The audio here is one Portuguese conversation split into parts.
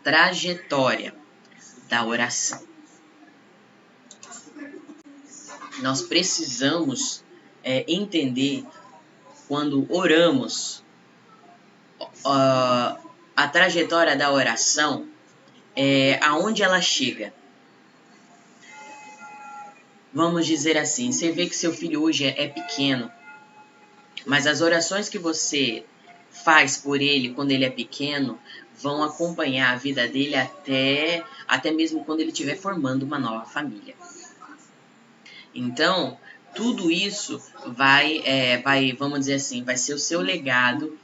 trajetória da oração. Nós precisamos entender, quando oramos, a trajetória da oração, aonde ela chega. Vamos dizer assim, você vê que seu filho hoje é pequeno, mas as orações que você faz por ele quando ele é pequeno vão acompanhar a vida dele até mesmo quando ele estiver formando uma nova família. Então, tudo isso vai, vamos dizer assim, vai ser o seu legado.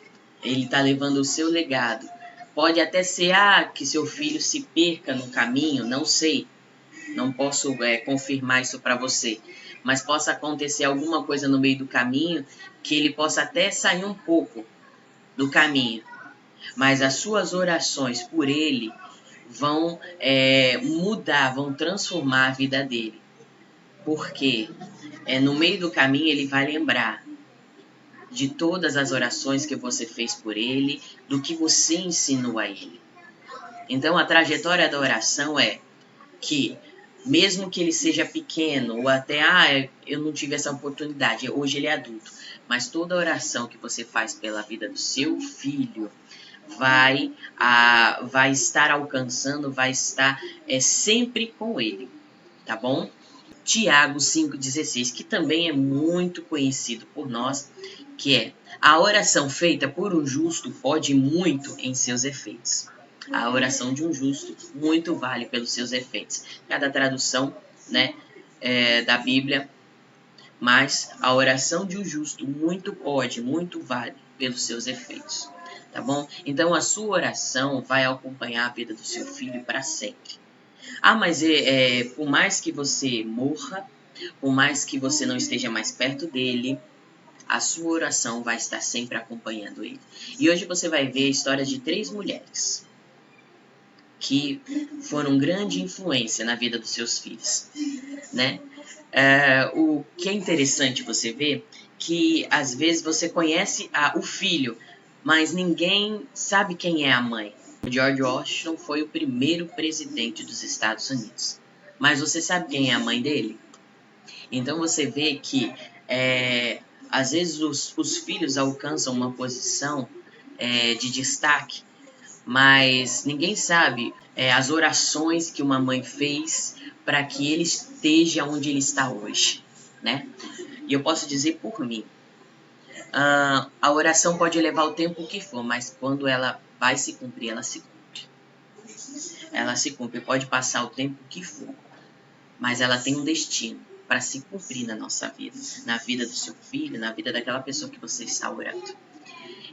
Ele está levando o seu legado. Pode até ser que seu filho se perca no caminho, não sei. Não posso confirmar isso para você. Mas possa acontecer alguma coisa no meio do caminho que ele possa até sair um pouco do caminho. Mas as suas orações por ele vão mudar, vão transformar a vida dele. Porque no meio do caminho ele vai lembrar de todas as orações que você fez por ele, do que você ensinou a ele. Então, a trajetória da oração é que, mesmo que ele seja pequeno, ou até, eu não tive essa oportunidade, hoje ele é adulto, mas toda oração que você faz pela vida do seu filho vai estar alcançando, vai estar sempre com ele, tá bom? Tiago 5,16, que também é muito conhecido por nós, que é: a oração feita por um justo pode muito em seus efeitos. A oração de um justo muito vale pelos seus efeitos. Cada tradução, da Bíblia, mas a oração de um justo muito vale pelos seus efeitos. Tá bom? Então a sua oração vai acompanhar a vida do seu filho para sempre. Mas por mais que você morra, por mais que você não esteja mais perto dele, a sua oração vai estar sempre acompanhando ele. E hoje você vai ver a história de 3 mulheres que foram grande influência na vida dos seus filhos, né? O que é interessante você ver, que às vezes você conhece o filho, mas ninguém sabe quem é a mãe. O George Washington foi o primeiro presidente dos Estados Unidos. Mas você sabe quem é a mãe dele? Então você vê que às vezes os filhos alcançam uma posição de destaque, mas ninguém sabe as orações que uma mãe fez para que ele esteja onde ele está hoje, né? E eu posso dizer por mim, a oração pode levar o tempo que for, mas quando ela vai se cumprir, ela se cumpre. Ela se cumpre, pode passar o tempo que for, mas ela tem um destino para se cumprir na nossa vida, na vida do seu filho, na vida daquela pessoa que você está orando.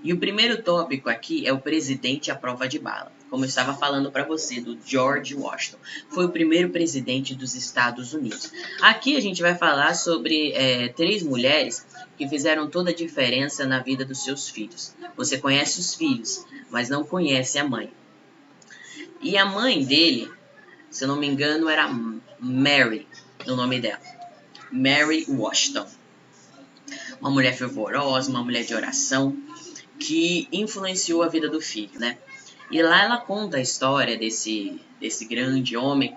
E o primeiro tópico aqui é o presidente à prova de bala. Como eu estava falando para você, do George Washington. Foi o primeiro presidente dos Estados Unidos. Aqui a gente vai falar sobre 3 mulheres que fizeram toda a diferença na vida dos seus filhos. Você conhece os filhos, mas não conhece a mãe. E a mãe dele, se eu não me engano, era Mary, o nome dela. Mary Washington. Uma mulher fervorosa, uma mulher de oração, que influenciou a vida do filho, né? E lá ela conta a história desse grande homem,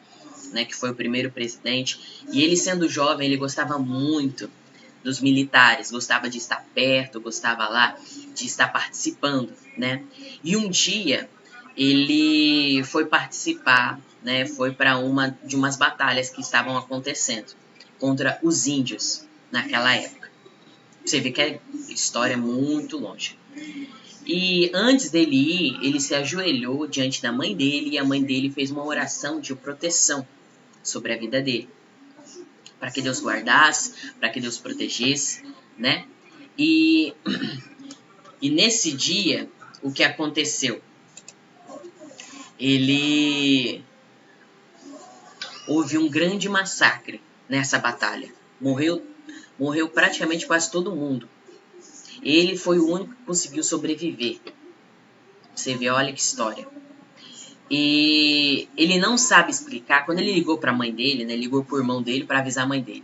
né, que foi o primeiro presidente. E ele, sendo jovem, ele gostava muito dos militares, gostava de estar perto, gostava lá de estar participando, né? E um dia ele foi participar, né? Foi para umas batalhas que estavam acontecendo contra os índios naquela época. Você vê que a história é muito longe. E antes dele ir, ele se ajoelhou diante da mãe dele e a mãe dele fez uma oração de proteção sobre a vida dele. Para que Deus guardasse, para que Deus protegesse, né? E nesse dia, o que aconteceu? Houve um grande massacre nessa batalha. Morreu praticamente quase todo mundo. Ele foi o único que conseguiu sobreviver. Você vê, olha que história. E ele não sabe explicar. Quando ele ligou para a mãe dele, né, ligou para o irmão dele para avisar a mãe dele.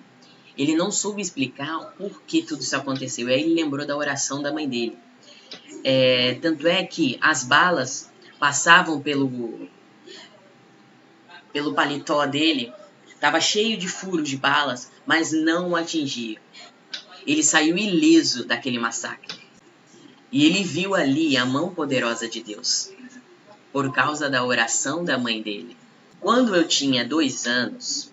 Ele não soube explicar o porquê tudo isso aconteceu. E aí ele lembrou da oração da mãe dele. Tanto é que as balas passavam pelo paletó dele, estava cheio de furos de balas, mas não o atingia. Ele saiu ileso daquele massacre. E ele viu ali a mão poderosa de Deus, por causa da oração da mãe dele. Quando eu tinha 2 anos,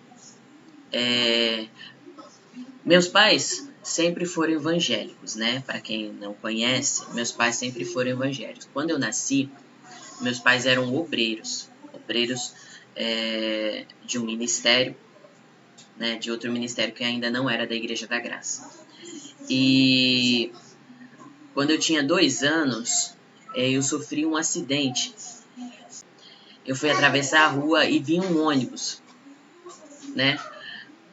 meus pais sempre foram evangélicos, né? Para quem não conhece, meus pais sempre foram evangélicos. Quando eu nasci, meus pais eram obreiros de um ministério, né? De outro ministério que ainda não era da Igreja da Graça. E quando eu tinha 2 anos, eu sofri um acidente. Eu fui atravessar a rua e vi um ônibus, né?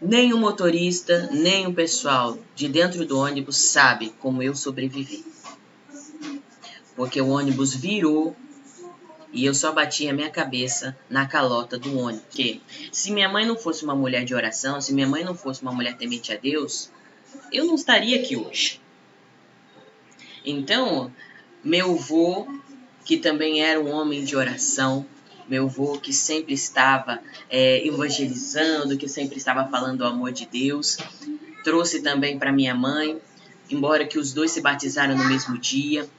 Nem o motorista, nem o pessoal de dentro do ônibus sabe como eu sobrevivi. Porque o ônibus virou e eu só bati a minha cabeça na calota do ônibus. Porque se minha mãe não fosse uma mulher de oração, se minha mãe não fosse uma mulher temente a Deus, eu não estaria aqui hoje. Então, meu avô, que também era um homem de oração, meu avô que sempre estava evangelizando, que sempre estava falando do amor de Deus, trouxe também para minha mãe, embora que os dois se batizaram no mesmo dia,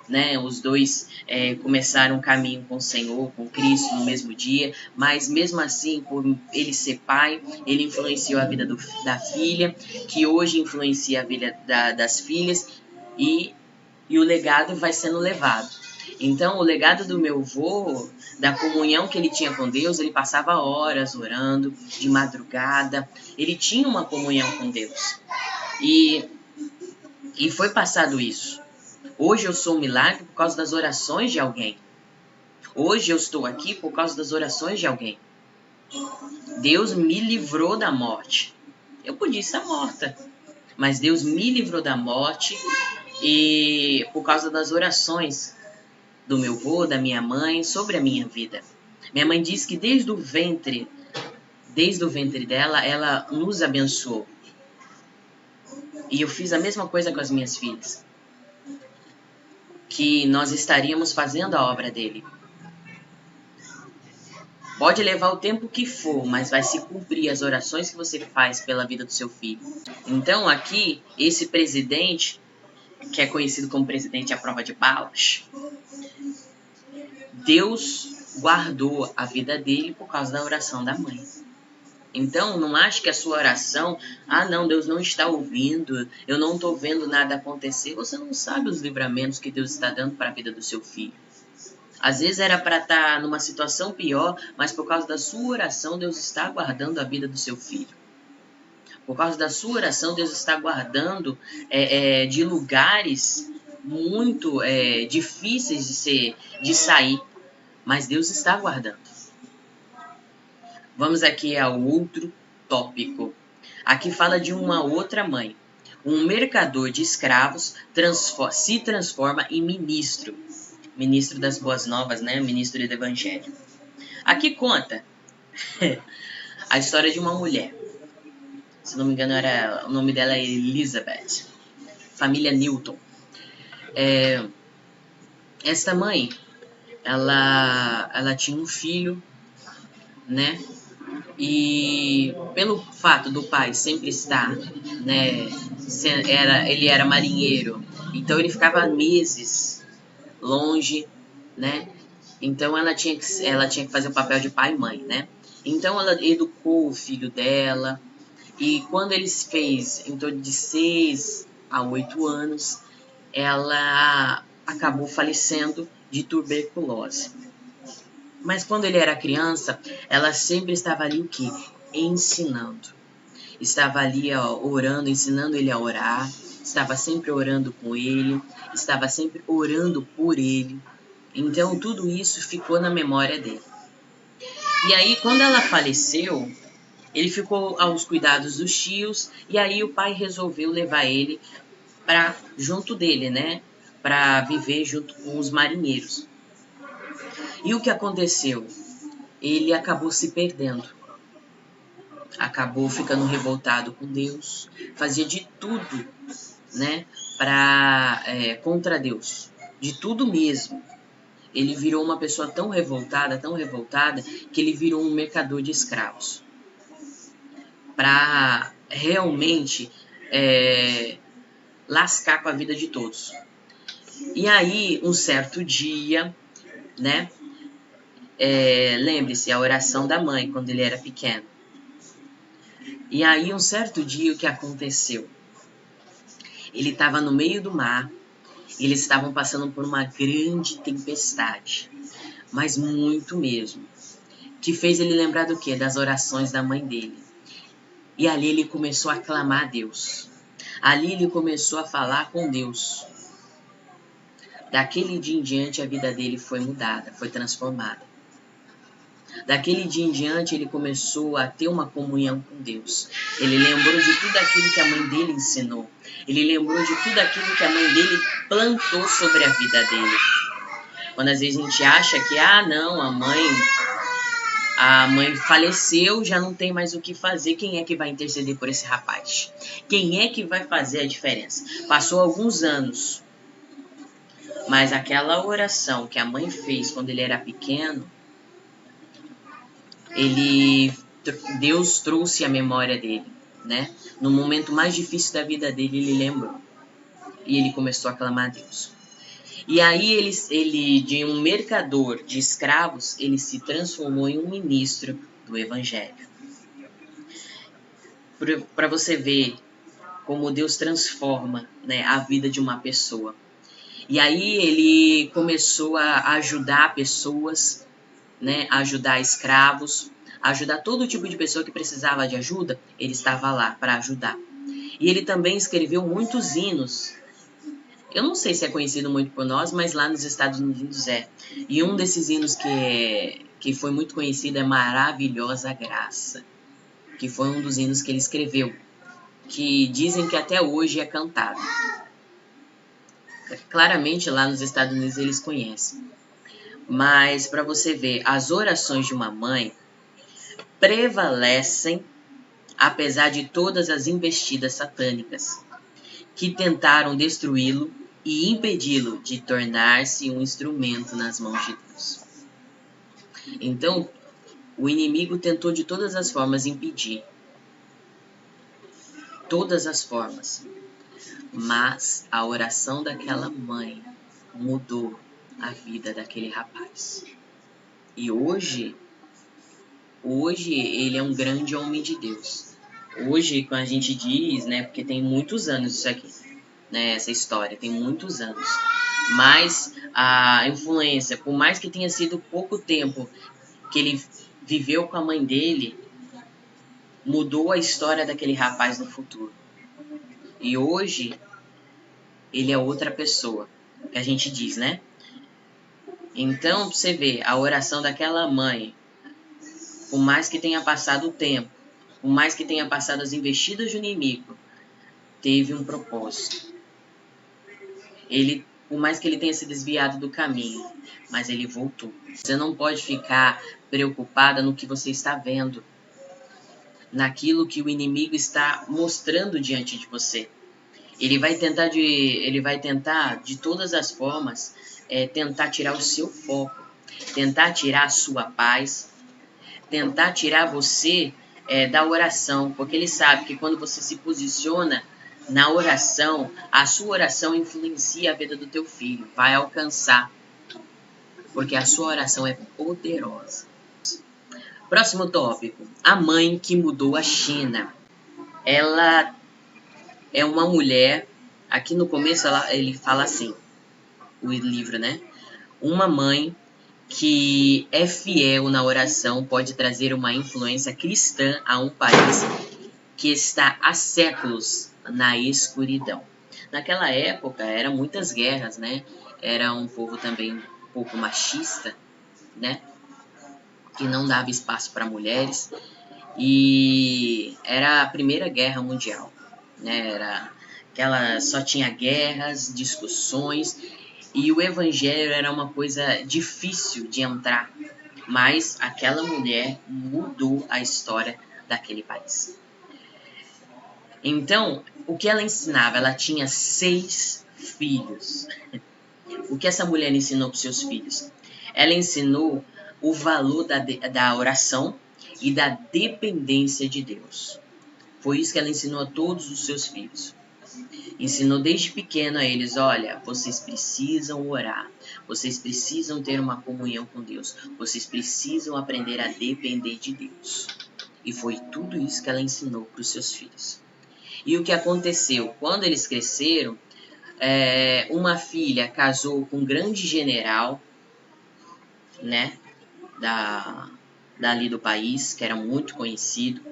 né? Os dois começaram um caminho com o Senhor, com Cristo no mesmo dia, mas mesmo assim, por ele ser pai, ele influenciou a vida da filha, que hoje influencia a vida das filhas, e o legado vai sendo levado. Então, o legado do meu avô, da comunhão que ele tinha com Deus, ele passava horas orando, de madrugada. Ele tinha uma comunhão com Deus. E foi passado isso. Hoje eu sou um milagre por causa das orações de alguém. Hoje eu estou aqui por causa das orações de alguém. Deus me livrou da morte. Eu podia estar morta, mas Deus me livrou da morte e por causa das orações do meu avô, da minha mãe, sobre a minha vida. Minha mãe diz que desde o ventre dela, ela nos abençoou. E eu fiz a mesma coisa com as minhas filhas. Que nós estaríamos fazendo a obra dele. Pode levar o tempo que for, mas vai se cumprir as orações que você faz pela vida do seu filho. Então aqui, esse presidente, que é conhecido como presidente à prova de balas, Deus guardou a vida dele por causa da oração da mãe. Então, não ache que a sua oração, não, Deus não está ouvindo, eu não estou vendo nada acontecer. Você não sabe os livramentos que Deus está dando para a vida do seu filho. Às vezes era para estar numa situação pior, mas por causa da sua oração, Deus está guardando a vida do seu filho. Por causa da sua oração, Deus está guardando de lugares muito difíceis de sair. Mas Deus está guardando. Vamos aqui ao outro tópico. Aqui fala de uma outra mãe. Um mercador de escravos se transforma em ministro. Ministro das boas novas, né? Ministro do evangelho. Aqui conta a história de uma mulher. Se não me engano, o nome dela é Elizabeth. Família Newton. Esta mãe, ela tinha um filho, né? E pelo fato do pai sempre estar, né? Ele era marinheiro, então ele ficava meses longe, né? Então ela tinha que fazer o papel de pai e mãe, né? Então ela educou o filho dela, e quando ele se fez em torno de 6 a 8 anos, ela acabou falecendo de tuberculose. Mas quando ele era criança, ela sempre estava ali o quê? Ensinando. Estava ali orando, ensinando ele a orar. Estava sempre orando com ele. Estava sempre orando por ele. Então tudo isso ficou na memória dele. E aí quando ela faleceu, ele ficou aos cuidados dos tios. E aí o pai resolveu levar ele junto dele, né? Para viver junto com os marinheiros. E o que aconteceu? Ele acabou se perdendo. Acabou ficando revoltado com Deus. Fazia de tudo, né, contra Deus. De tudo mesmo. ele virou uma pessoa tão revoltada, que ele virou um mercador de escravos. Para realmente lascar com a vida de todos. E aí, um certo dia, né? Lembre-se, a oração da mãe, quando ele era pequeno. E aí, um certo dia, o que aconteceu? Ele estava no meio do mar, e eles estavam passando por uma grande tempestade, mas muito mesmo, que fez ele lembrar do quê? Das orações da mãe dele. E ali ele começou a clamar a Deus. Ali ele começou a falar com Deus. Daquele dia em diante a vida dele foi mudada, foi transformada. Daquele dia em diante ele começou a ter uma comunhão com Deus. Ele lembrou de tudo aquilo que a mãe dele ensinou. Ele lembrou de tudo aquilo que a mãe dele plantou sobre a vida dele. Quando às vezes a gente acha que, não, a mãe faleceu, já não tem mais o que fazer. Quem é que vai interceder por esse rapaz? Quem é que vai fazer a diferença? Passou alguns anos, mas aquela oração que a mãe fez quando ele era pequeno, Deus trouxe a memória dele, né? No momento mais difícil da vida dele, ele lembrou. E ele começou a clamar a Deus. E aí ele de um mercador de escravos, ele se transformou em um ministro do Evangelho. Para você ver como Deus transforma, né, a vida de uma pessoa. E aí ele começou a ajudar pessoas, né, a ajudar escravos, a ajudar todo tipo de pessoa que precisava de ajuda, ele estava lá para ajudar. E ele também escreveu muitos hinos. Eu não sei se é conhecido muito por nós, mas lá nos Estados Unidos é. E um desses hinos que foi muito conhecido é Maravilhosa Graça, que foi um dos hinos que ele escreveu, que dizem que até hoje é cantado. Claramente lá nos Estados Unidos eles conhecem. Mas para você ver, as orações de uma mãe prevalecem apesar de todas as investidas satânicas que tentaram destruí-lo e impedi-lo de tornar-se um instrumento nas mãos de Deus. Então, o inimigo tentou de todas as formas impedir. Todas as formas. Mas a oração daquela mãe mudou a vida daquele rapaz. E hoje ele é um grande homem de Deus. Hoje, quando a gente diz, né, porque tem muitos anos isso aqui, né, essa história, tem muitos anos. Mas a influência, por mais que tenha sido pouco tempo que ele viveu com a mãe dele, mudou a história daquele rapaz no futuro. E hoje, ele é outra pessoa, que a gente diz, né? Então, pra você ver, a oração daquela mãe, por mais que tenha passado o tempo, por mais que tenha passado as investidas do inimigo, teve um propósito. Por mais que ele tenha se desviado do caminho, mas ele voltou. Você não pode ficar preocupada no que você está vendo, naquilo que o inimigo está mostrando diante de você. Ele vai tentar de todas as formas tentar tirar o seu foco, tentar tirar a sua paz, tentar tirar você da oração, porque ele sabe que quando você se posiciona na oração, a sua oração influencia a vida do teu filho, vai alcançar, porque a sua oração é poderosa. Próximo tópico, a mãe que mudou a China. Ela é uma mulher, aqui no começo ele fala assim, o livro, né? Uma mãe que é fiel na oração pode trazer uma influência cristã a um país que está há séculos na escuridão. Naquela época eram muitas guerras, né? Era um povo também um pouco machista, né? Que não dava espaço para mulheres. E era a Primeira Guerra Mundial, né? Só tinha guerras, discussões, e o evangelho era uma coisa difícil de entrar. Mas aquela mulher mudou a história daquele país. Então, o que ela ensinava? Ela tinha 6 filhos. O que essa mulher ensinou para os seus filhos? Ela ensinou o valor da oração e da dependência de Deus. Foi isso que ela ensinou a todos os seus filhos. Ensinou desde pequeno a eles, olha, vocês precisam orar, vocês precisam ter uma comunhão com Deus, vocês precisam aprender a depender de Deus. E foi tudo isso que ela ensinou para os seus filhos. E o que aconteceu? Quando eles cresceram, uma filha casou com um grande general, né, dali do país, que era muito conhecido.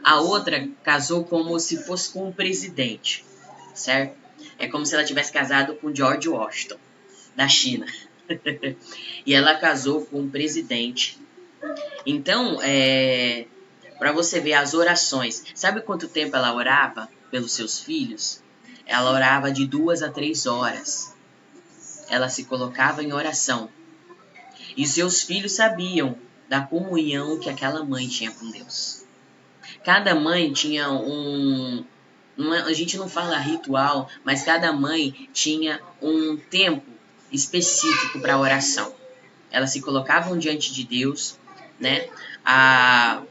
A outra casou como se fosse com um presidente, certo? É como se ela tivesse casado com George Washington, da China. E ela casou com um presidente. Então, para você ver as orações, sabe quanto tempo ela orava pelos seus filhos? Ela orava de 2 a 3 horas. Ela se colocava em oração. E seus filhos sabiam da comunhão que aquela mãe tinha com Deus. Cada mãe tinha a gente não fala ritual, mas cada mãe tinha um tempo específico para oração. Elas se colocavam diante de Deus, né? A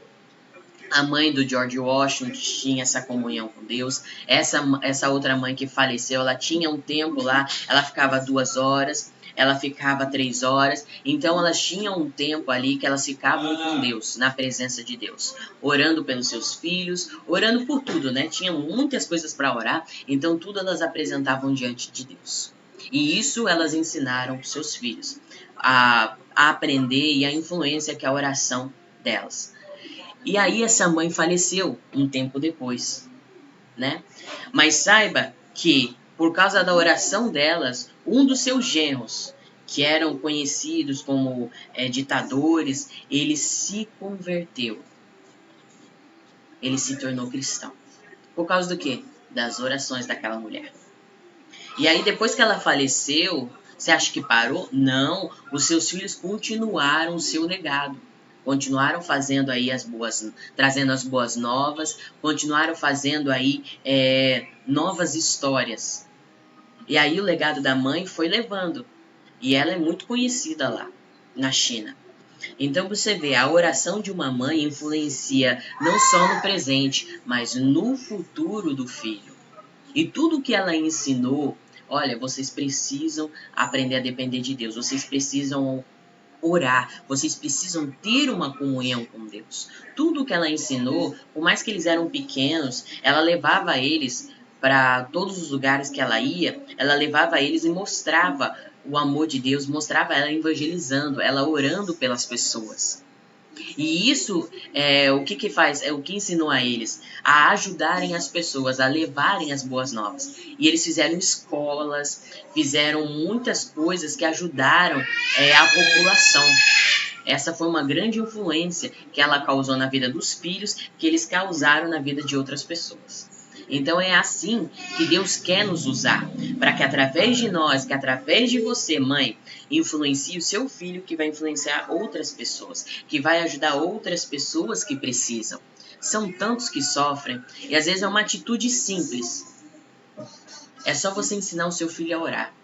mãe do George Washington tinha essa comunhão com Deus. Essa outra mãe que faleceu, ela tinha um tempo lá, ela ficava 2 horas, ela ficava 3 horas. Então elas tinham um tempo ali que elas ficavam com Deus, na presença de Deus, orando pelos seus filhos, orando por tudo, né? Tinham muitas coisas para orar, então tudo elas apresentavam diante de Deus. E isso elas ensinaram para os seus filhos a aprender e a influência que é a oração delas. E aí essa mãe faleceu um tempo depois, né? Mas saiba que, por causa da oração delas, um dos seus genros, que eram conhecidos como ditadores, ele se converteu. Ele se tornou cristão. Por causa do quê? Das orações daquela mulher. E aí, depois que ela faleceu, você acha que parou? Não, os seus filhos continuaram o seu legado. Continuaram fazendo aí trazendo as boas novas, continuaram fazendo aí novas histórias. E aí o legado da mãe foi levando. E ela é muito conhecida lá, na China. Então você vê, a oração de uma mãe influencia não só no presente, mas no futuro do filho. E tudo que ela ensinou, olha, vocês precisam aprender a depender de Deus, vocês precisam orar, vocês precisam ter uma comunhão com Deus. Tudo que ela ensinou, por mais que eles eram pequenos, ela levava eles para todos os lugares que ela ia, ela levava eles e mostrava o amor de Deus, mostrava ela evangelizando, ela orando pelas pessoas. E isso o que faz? É o que ensinou a eles a ajudarem as pessoas, a levarem as boas novas. E eles fizeram escolas, fizeram muitas coisas que ajudaram a população. Essa foi uma grande influência que ela causou na vida dos filhos, que eles causaram na vida de outras pessoas. Então é assim que Deus quer nos usar, para que através de nós, que através de você, mãe, influencie o seu filho, que vai influenciar outras pessoas, que vai ajudar outras pessoas que precisam. São tantos que sofrem, e às vezes é uma atitude simples. É só você ensinar o seu filho a orar.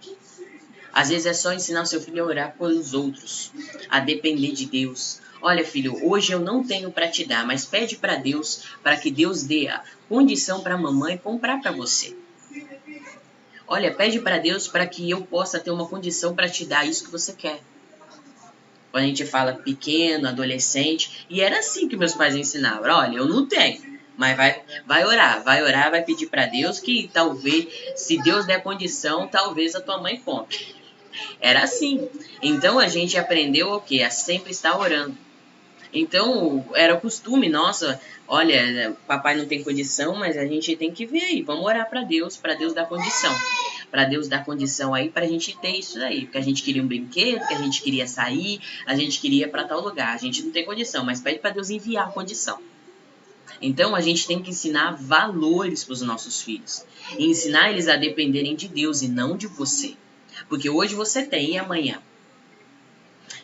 Às vezes é só ensinar o seu filho a orar pelos outros, a depender de Deus. Olha, filho, hoje eu não tenho para te dar, mas pede para Deus, para que Deus dê a condição para a mamãe comprar para você. Olha, pede para Deus para que eu possa ter uma condição para te dar isso que você quer. Quando a gente fala pequeno, adolescente, e era assim que meus pais ensinavam. Olha, eu não tenho, mas vai orar, vai pedir para Deus que talvez, se Deus der condição, talvez a tua mãe compre. Era assim. Então a gente aprendeu o quê? A sempre estar orando. Então era o costume, nossa, olha, papai não tem condição, mas a gente tem que ver aí, vamos orar para Deus dar condição. Para Deus dar condição aí pra gente ter isso aí. Porque a gente queria um brinquedo, porque a gente queria sair, a gente queria ir para tal lugar. A gente não tem condição, mas pede para Deus enviar a condição. Então a gente tem que ensinar valores para os nossos filhos. E ensinar eles a dependerem de Deus e não de você. Porque hoje você tem e amanhã.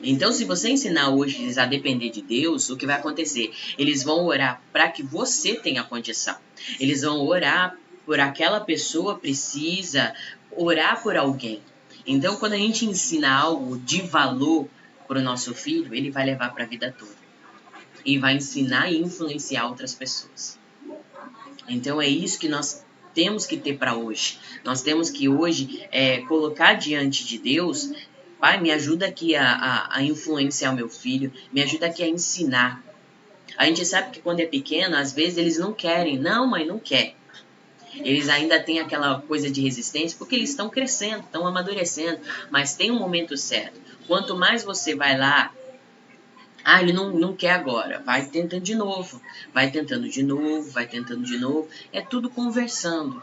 Então, se você ensinar hoje eles a depender de Deus, o que vai acontecer? Eles vão orar para que você tenha condição. Eles vão orar por aquela pessoa precisa, orar por alguém. Então, quando a gente ensina algo de valor para o nosso filho, ele vai levar para a vida toda. E vai ensinar e influenciar outras pessoas. Então é isso que nós temos que ter para hoje. Nós temos que hoje colocar diante de Deus: Pai, me ajuda aqui a influenciar o meu filho, me ajuda aqui a ensinar. A gente sabe que quando é pequeno, às vezes eles não querem. Não, mãe, não quer. Eles ainda têm aquela coisa de resistência porque eles estão crescendo, estão amadurecendo. Mas tem um momento certo. Quanto mais você vai lá, ele não quer agora, vai tentando de novo, vai tentando de novo, vai tentando de novo. É tudo conversando,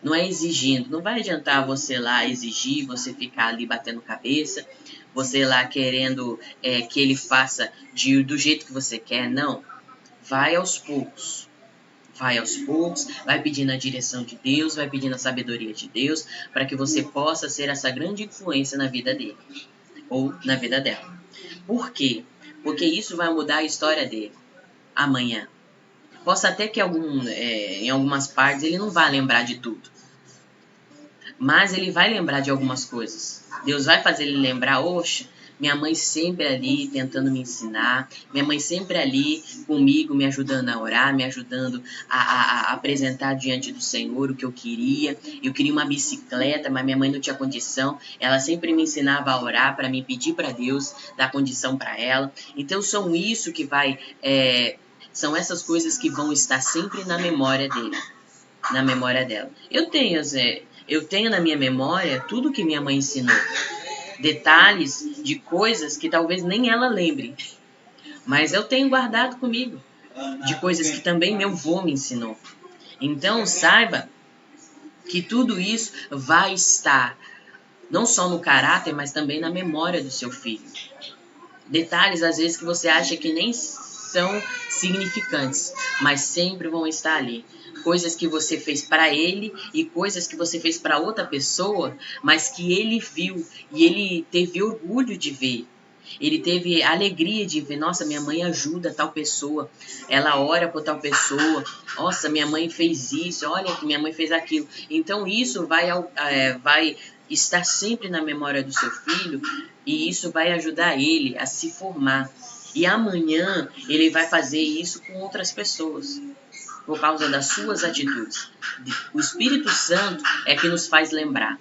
não é exigindo. Não vai adiantar você lá exigir, você ficar ali batendo cabeça, você lá querendo que ele faça do jeito que você quer. Não, vai aos poucos. Vai aos poucos, vai pedindo a direção de Deus, vai pedindo a sabedoria de Deus, para que você possa ser essa grande influência na vida dele, ou na vida dela. Por quê? Porque isso vai mudar a história dele amanhã. Possa até que em algumas partes ele não vá lembrar de tudo, mas ele vai lembrar de algumas coisas. Deus vai fazer ele lembrar: oxa, minha mãe sempre ali tentando me ensinar, minha mãe sempre ali comigo, me ajudando a orar, me ajudando a apresentar diante do Senhor o que eu queria. Eu queria uma bicicleta, mas minha mãe não tinha condição. Ela sempre me ensinava a orar para me pedir para Deus dar condição para ela. Então são essas coisas que vão estar sempre na memória dele, na memória dela. Eu tenho na minha memória tudo que minha mãe ensinou. Detalhes de coisas que talvez nem ela lembre, mas eu tenho guardado comigo, de coisas que também meu avô me ensinou. Então saiba que tudo isso vai estar não só no caráter, mas também na memória do seu filho. Detalhes às vezes que você acha que nem são significantes, mas sempre vão estar ali. Coisas que você fez para ele e coisas que você fez para outra pessoa, mas que ele viu e ele teve orgulho de ver. Ele teve alegria de ver: nossa, minha mãe ajuda tal pessoa, ela ora por tal pessoa, nossa, minha mãe fez isso, olha que minha mãe fez aquilo. Então isso vai estar sempre na memória do seu filho e isso vai ajudar ele a se formar. E amanhã ele vai fazer isso com outras pessoas, por causa das suas atitudes. O Espírito Santo é que nos faz lembrar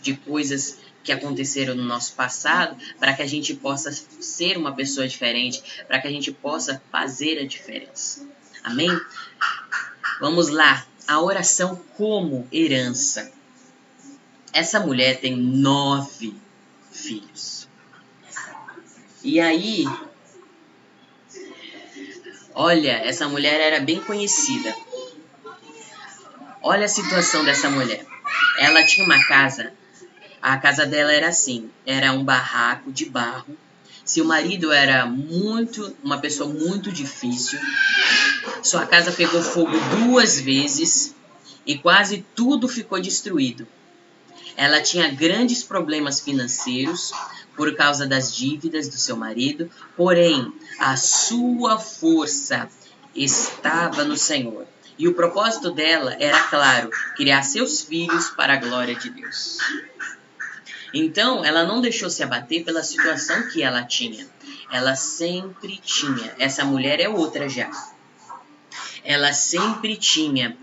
de coisas que aconteceram no nosso passado, para que a gente possa ser uma pessoa diferente, para que a gente possa fazer a diferença. Amém? Vamos lá. A oração como herança. Essa mulher tem 9 filhos. E aí, olha, essa mulher era bem conhecida. Olha a situação dessa mulher. Ela tinha uma casa. A casa dela era assim, era um barraco de barro. Seu marido era uma pessoa muito difícil. Sua casa pegou fogo 2 vezes e quase tudo ficou destruído. Ela tinha grandes problemas financeiros por causa das dívidas do seu marido, porém a sua força estava no Senhor. E o propósito dela era, claro, criar seus filhos para a glória de Deus. Então, ela não deixou se abater pela situação que ela tinha. Ela sempre tinha. Essa mulher é outra já. Ela sempre tinha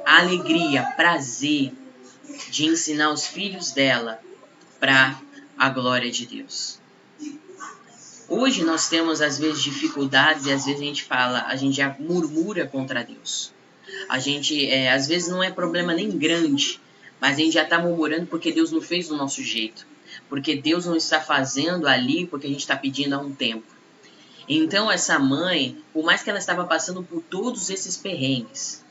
alegria, prazer de ensinar os filhos dela para a glória de Deus. Hoje nós temos às vezes dificuldades e às vezes a gente já murmura contra Deus. A gente às vezes não é problema nem grande, mas a gente já está murmurando porque Deus não fez do nosso jeito. Porque Deus não está fazendo ali porque a gente está pedindo há um tempo. Então essa mãe, por mais que ela estava passando por todos esses perrengues,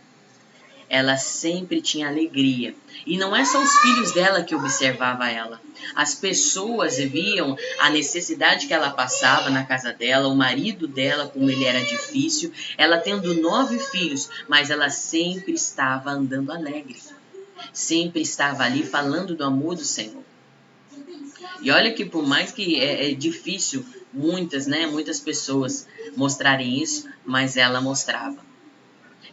ela sempre tinha alegria. E não é só os filhos dela que observavam ela. As pessoas viam a necessidade que ela passava na casa dela, o marido dela, como ele era difícil, ela tendo 9 filhos, mas ela sempre estava andando alegre. Sempre estava ali falando do amor do Senhor. E olha que por mais que é difícil muitas pessoas mostrarem isso, mas ela mostrava.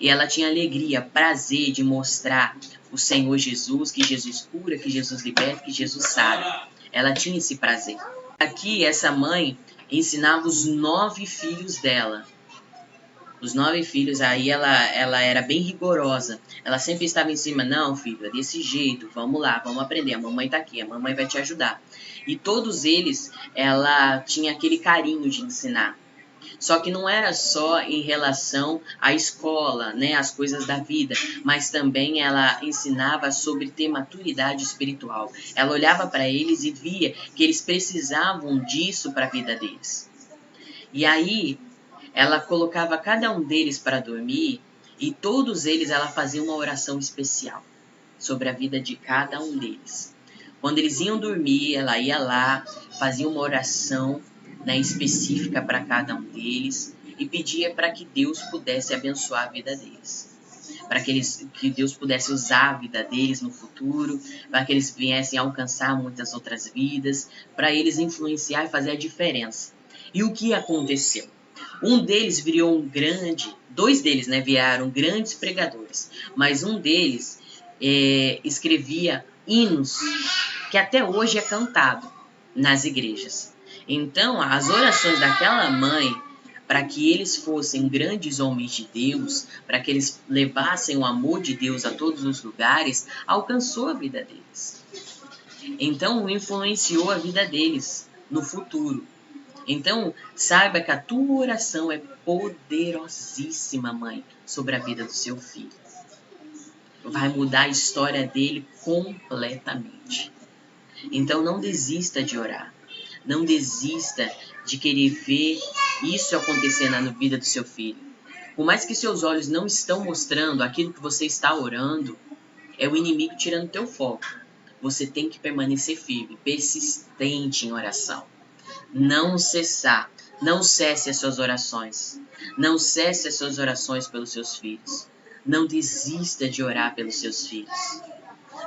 E ela tinha alegria, prazer de mostrar o Senhor Jesus, que Jesus cura, que Jesus liberta, que Jesus sabe. Ela tinha esse prazer. Aqui, essa mãe ensinava os 9 filhos dela. Os 9 filhos, aí ela era bem rigorosa. Ela sempre estava em cima, não, filho, é desse jeito, vamos lá, vamos aprender. A mamãe tá aqui, a mamãe vai te ajudar. E todos eles, ela tinha aquele carinho de ensinar. Só que não era só em relação à escola, né, as coisas da vida, mas também ela ensinava sobre ter maturidade espiritual. Ela olhava para eles e via que eles precisavam disso para a vida deles. E aí ela colocava cada um deles para dormir e todos eles ela fazia uma oração especial sobre a vida de cada um deles. Quando eles iam dormir, ela ia lá, fazia uma oração, né, específica para cada um deles e pedia para que Deus pudesse abençoar a vida deles. Para que Deus pudesse usar a vida deles no futuro, para que eles viessem alcançar muitas outras vidas, para eles influenciar e fazer a diferença. E o que aconteceu? Um deles virou dois deles, né, viraram grandes pregadores, mas um deles escrevia hinos que até hoje é cantado nas igrejas. Então, as orações daquela mãe para que eles fossem grandes homens de Deus, para que eles levassem o amor de Deus a todos os lugares, alcançou a vida deles. Então, influenciou a vida deles no futuro. Então, saiba que a tua oração é poderosíssima, mãe, sobre a vida do seu filho. Vai mudar a história dele completamente. Então, não desista de orar. Não desista de querer ver isso acontecer na vida do seu filho. Por mais que seus olhos não estão mostrando aquilo que você está orando, é o inimigo tirando teu foco. Você tem que permanecer firme, persistente em oração. Não cessar. Não cesse as suas orações. Não cesse as suas orações pelos seus filhos. Não desista de orar pelos seus filhos.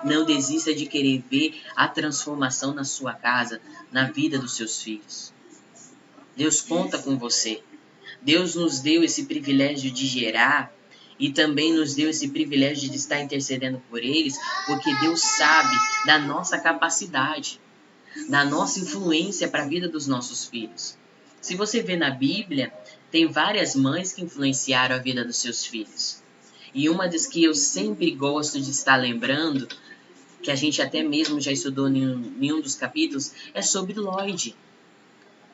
Não desista de querer ver a transformação na sua casa, na vida dos seus filhos. Deus conta com você. Deus nos deu esse privilégio de gerar e também nos deu esse privilégio de estar intercedendo por eles, porque Deus sabe da nossa capacidade, da nossa influência para a vida dos nossos filhos. Se você vê na Bíblia, tem várias mães que influenciaram a vida dos seus filhos. E uma das que eu sempre gosto de estar lembrando, que a gente até mesmo já estudou em um dos capítulos, é sobre Lloyd.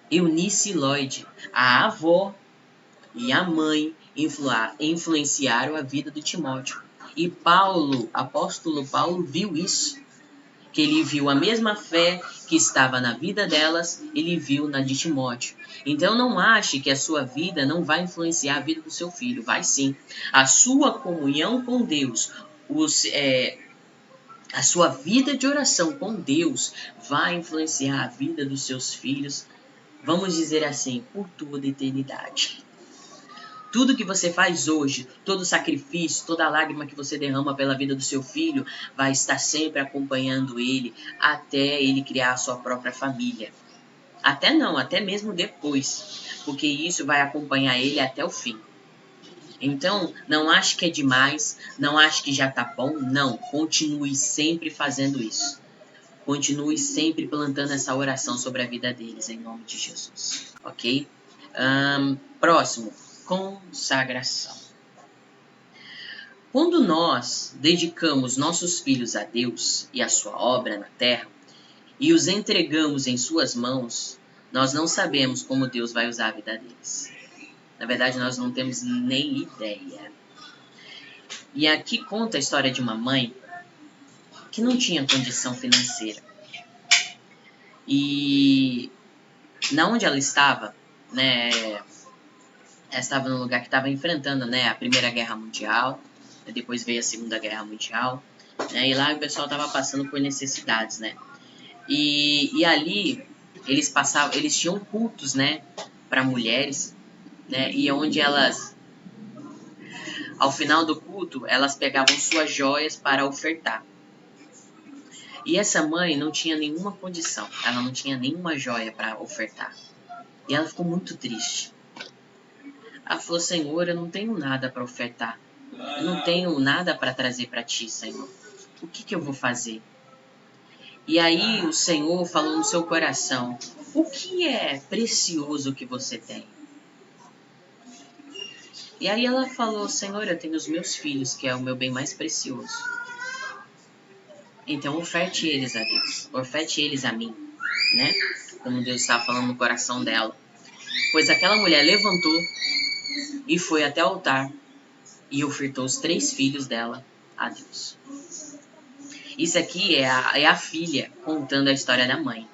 Eunice Lloyd, a avó e a mãe influenciaram a vida do Timóteo. E Paulo, apóstolo Paulo, viu isso. Que ele viu a mesma fé que estava na vida delas, ele viu na de Timóteo. Então não ache que a sua vida não vai influenciar a vida do seu filho. Vai sim. A sua comunhão com Deus, a sua vida de oração com Deus vai influenciar a vida dos seus filhos, vamos dizer assim, por toda a eternidade. Tudo que você faz hoje, todo sacrifício, toda lágrima que você derrama pela vida do seu filho, vai estar sempre acompanhando ele até ele criar a sua própria família. Até mesmo depois, porque isso vai acompanhar ele até o fim. Então, não ache que é demais, não ache que já tá bom, não. Continue sempre fazendo isso. Continue sempre plantando essa oração sobre a vida deles, em nome de Jesus. Ok? Próximo. Consagração. Quando nós dedicamos nossos filhos a Deus e a sua obra na terra e os entregamos em suas mãos, nós não sabemos como Deus vai usar a vida deles. Na verdade, nós não temos nem ideia. E aqui conta a história de uma mãe que não tinha condição financeira. E na onde ela estava, né, ela estava num lugar que estava enfrentando, né, a Primeira Guerra Mundial, depois veio a Segunda Guerra Mundial, né, e lá o pessoal estava passando por necessidades, né. E ali eles tinham cultos, né, para mulheres, né, e onde elas, ao final do culto, elas pegavam suas joias para ofertar. E essa mãe não tinha nenhuma condição, ela não tinha nenhuma joia para ofertar. E ela ficou muito triste. Ela falou: Senhor, eu não tenho nada para ofertar. Eu não tenho nada para trazer para ti, Senhor. O que eu vou fazer? E aí o Senhor falou no seu coração: o que é precioso que você tem? E aí ela falou: Senhor, eu tenho os meus filhos, que é o meu bem mais precioso. Então oferte eles a Deus, oferte eles a mim, né? Como Deus estava falando no coração dela. Pois aquela mulher levantou e foi até o altar e ofertou os 3 filhos dela a Deus. Isso aqui é a filha contando a história da mãe.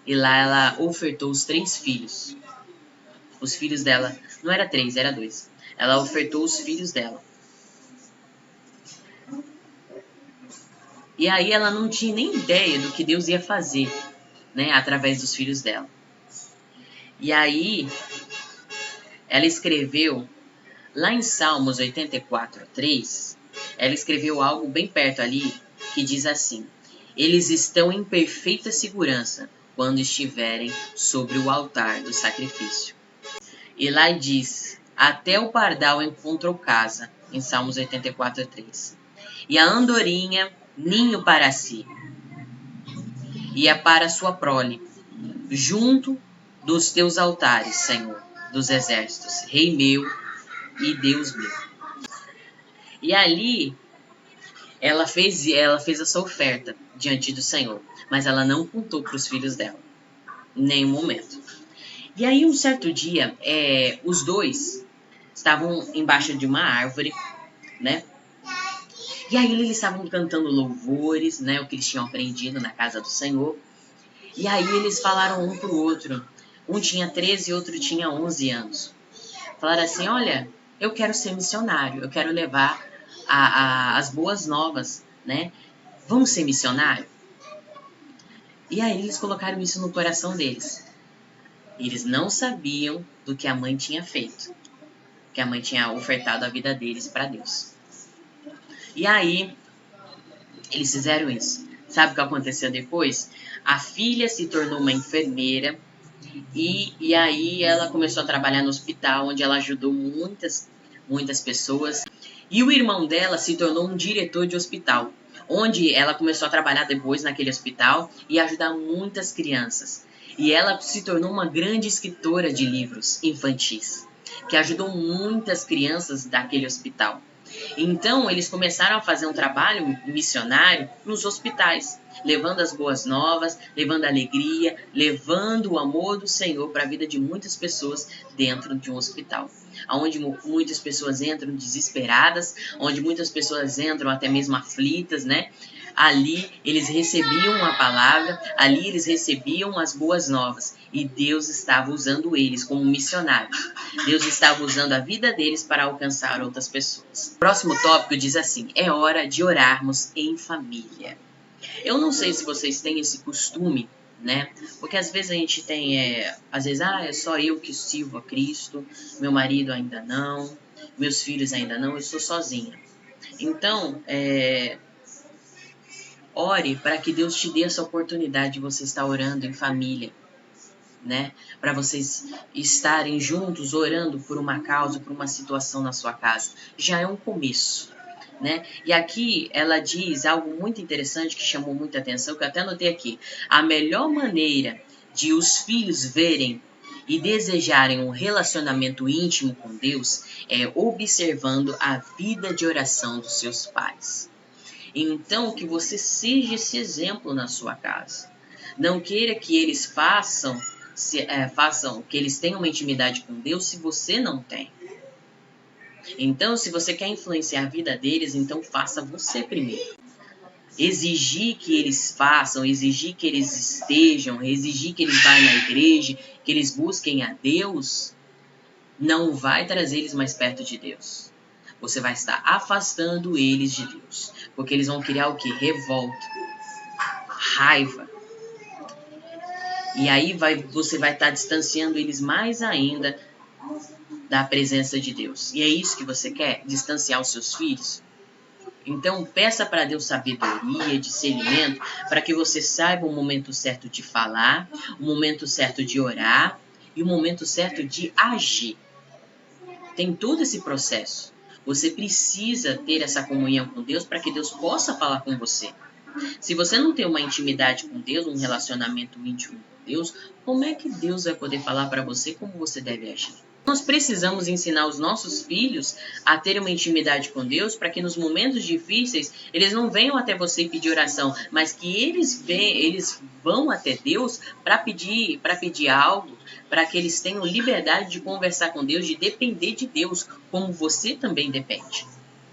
E lá ela ofertou os 3 filhos. Os filhos dela, não era 3, era 2. Ela ofertou os filhos dela. E aí ela não tinha nem ideia do que Deus ia fazer, né, através dos filhos dela. E aí ela escreveu, lá em Salmos 84:3, ela escreveu algo bem perto ali, que diz assim: eles estão em perfeita segurança quando estiverem sobre o altar do sacrifício. E lá diz: até o pardal encontrou casa, em Salmos 84:3. E a andorinha, ninho para si, e é para sua prole, junto dos teus altares, Senhor dos exércitos, Rei meu e Deus meu. E ali ela fez essa oferta diante do Senhor, mas ela não contou para os filhos dela, em nenhum momento. E aí um certo dia, os dois estavam embaixo de uma árvore, né? E aí eles estavam cantando louvores, né? O que eles tinham aprendido na casa do Senhor. E aí eles falaram um pro outro. Um tinha 13 e outro tinha 11 anos. Falaram assim: olha, eu quero ser missionário, eu quero levar as boas novas, né? Vamos ser missionário? E aí eles colocaram isso no coração deles. Eles não sabiam do que a mãe tinha feito, que a mãe tinha ofertado a vida deles para Deus. E aí eles fizeram isso. Sabe o que aconteceu depois? A filha se tornou uma enfermeira e aí ela começou a trabalhar no hospital, onde ela ajudou muitas pessoas. E o irmão dela se tornou um diretor de hospital, onde ela começou a trabalhar depois naquele hospital e ajudar muitas crianças. E ela se tornou uma grande escritora de livros infantis, que ajudou muitas crianças daquele hospital. Então, eles começaram a fazer um trabalho missionário nos hospitais, levando as boas novas, levando a alegria, levando o amor do Senhor para a vida de muitas pessoas dentro de um hospital. Onde muitas pessoas entram desesperadas, onde muitas pessoas entram até mesmo aflitas, né? Ali eles recebiam a palavra, ali eles recebiam as boas novas e Deus estava usando eles como missionários. Deus estava usando a vida deles para alcançar outras pessoas. O próximo tópico diz assim: é hora de orarmos em família. Eu não sei se vocês têm esse costume, né? Porque às vezes a gente tem, às vezes, é só eu que sirvo a Cristo, meu marido ainda não, meus filhos ainda não, eu sou sozinha. Então, ore para que Deus te dê essa oportunidade de você estar orando em família, né? Para vocês estarem juntos orando por uma causa, por uma situação na sua casa. Já é um começo, né? E aqui ela diz algo muito interessante que chamou muita atenção, que eu até anotei aqui. A melhor maneira de os filhos verem e desejarem um relacionamento íntimo com Deus é observando a vida de oração dos seus pais. Então, que você seja esse exemplo na sua casa. Não queira que eles façam que eles tenham uma intimidade com Deus se você não tem. Então, se você quer influenciar a vida deles, então faça você primeiro. Exigir que eles façam, exigir que eles estejam, exigir que eles vá na igreja, que eles busquem a Deus, não vai trazer eles mais perto de Deus. Você vai estar afastando eles de Deus. Porque eles vão criar o quê? Revolta, raiva. E aí você vai estar distanciando eles mais ainda da presença de Deus. E é isso que você quer? Distanciar os seus filhos? Então peça para Deus sabedoria, discernimento, para que você saiba o momento certo de falar, o momento certo de orar e o momento certo de agir. Tem todo esse processo. Você precisa ter essa comunhão com Deus para que Deus possa falar com você. Se você não tem uma intimidade com Deus, um relacionamento íntimo com Deus, como é que Deus vai poder falar para você como você deve agir? Nós precisamos ensinar os nossos filhos a ter uma intimidade com Deus para que nos momentos difíceis eles não venham até você pedir oração, mas que eles vão até Deus para pedir algo, para que eles tenham liberdade de conversar com Deus, de depender de Deus, como você também depende.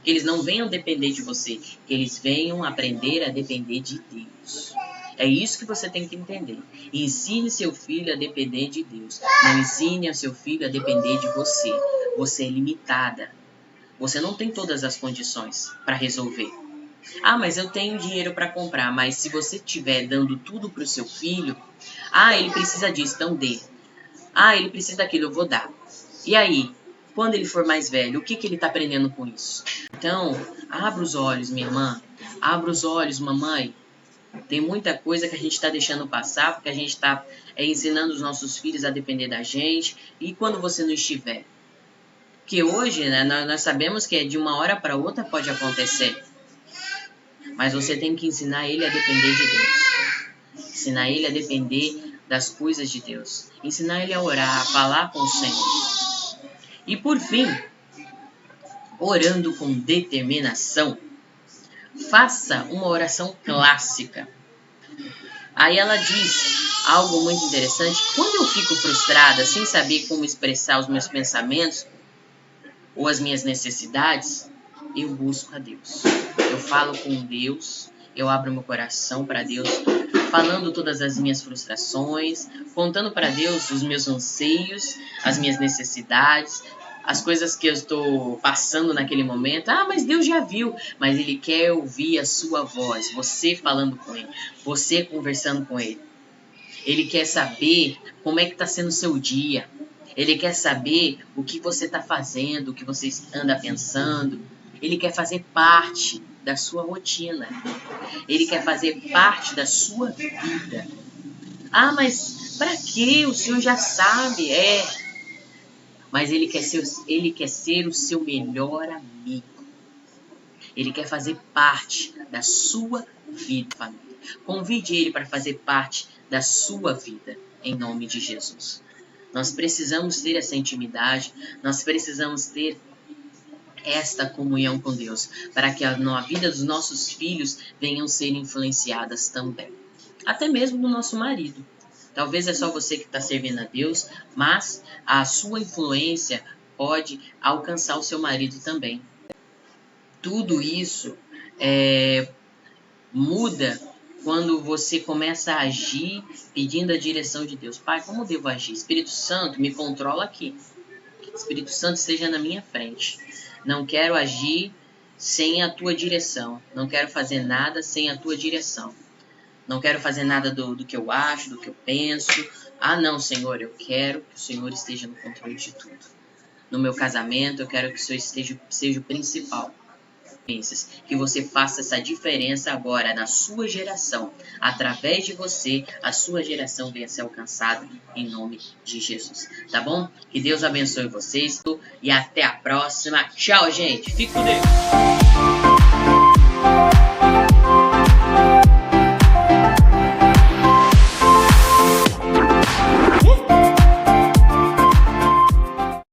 Que eles não venham depender de você, que eles venham aprender a depender de Deus. É isso que você tem que entender. Ensine seu filho a depender de Deus. Não ensine a seu filho a depender de você. Você é limitada. Você não tem todas as condições para resolver. Ah, mas eu tenho dinheiro para comprar. Mas se você estiver dando tudo para o seu filho, ele precisa disso, então dê. Ele precisa daquilo, eu vou dar. E aí? Quando ele for mais velho, o que ele está aprendendo com isso? Então, abra os olhos, minha irmã. Abra os olhos, mamãe. Tem muita coisa que a gente está deixando passar, porque a gente está ensinando os nossos filhos a depender da gente. E quando você não estiver? Porque hoje, né, nós sabemos que de uma hora para outra pode acontecer. Mas você tem que ensinar ele a depender de Deus. Ensinar ele a depender das coisas de Deus. Ensinar ele a orar, a falar com o Senhor. E por fim, orando com determinação, faça uma oração clássica. Aí ela diz algo muito interessante. Quando eu fico frustrada, sem saber como expressar os meus pensamentos ou as minhas necessidades, eu busco a Deus. Eu falo com Deus, eu abro meu coração para Deus, falando todas as minhas frustrações, contando para Deus os meus anseios, as minhas necessidades, as coisas que eu estou passando naquele momento. Mas Deus já viu. Mas Ele quer ouvir a sua voz, você falando com Ele, você conversando com Ele. Ele quer saber como é que está sendo o seu dia. Ele quer saber o que você está fazendo, o que você anda pensando. Ele quer fazer parte da sua rotina. Ele quer fazer parte da sua vida. Mas para quê? O Senhor já sabe. Mas ele quer ser o seu melhor amigo. Ele quer fazer parte da sua vida, família. Convide ele para fazer parte da sua vida, em nome de Jesus. Nós precisamos ter essa intimidade, nós precisamos ter esta comunhão com Deus, para que a vida dos nossos filhos venham ser influenciadas também. Até mesmo do nosso marido. Talvez é só você que está servindo a Deus, mas a sua influência pode alcançar o seu marido também. Tudo isso muda quando você começa a agir pedindo a direção de Deus. Pai, como devo agir? Espírito Santo, me controla aqui. Espírito Santo, esteja na minha frente. Não quero agir sem a tua direção. Não quero fazer nada sem a tua direção. Não quero fazer nada do que eu acho, do que eu penso. Não, Senhor, eu quero que o Senhor esteja no controle de tudo. No meu casamento, eu quero que o Senhor seja o principal. Que você faça essa diferença agora na sua geração. Através de você, a sua geração venha ser alcançada em nome de Jesus. Tá bom? Que Deus abençoe vocês e até a próxima. Tchau, gente. Fique com Deus.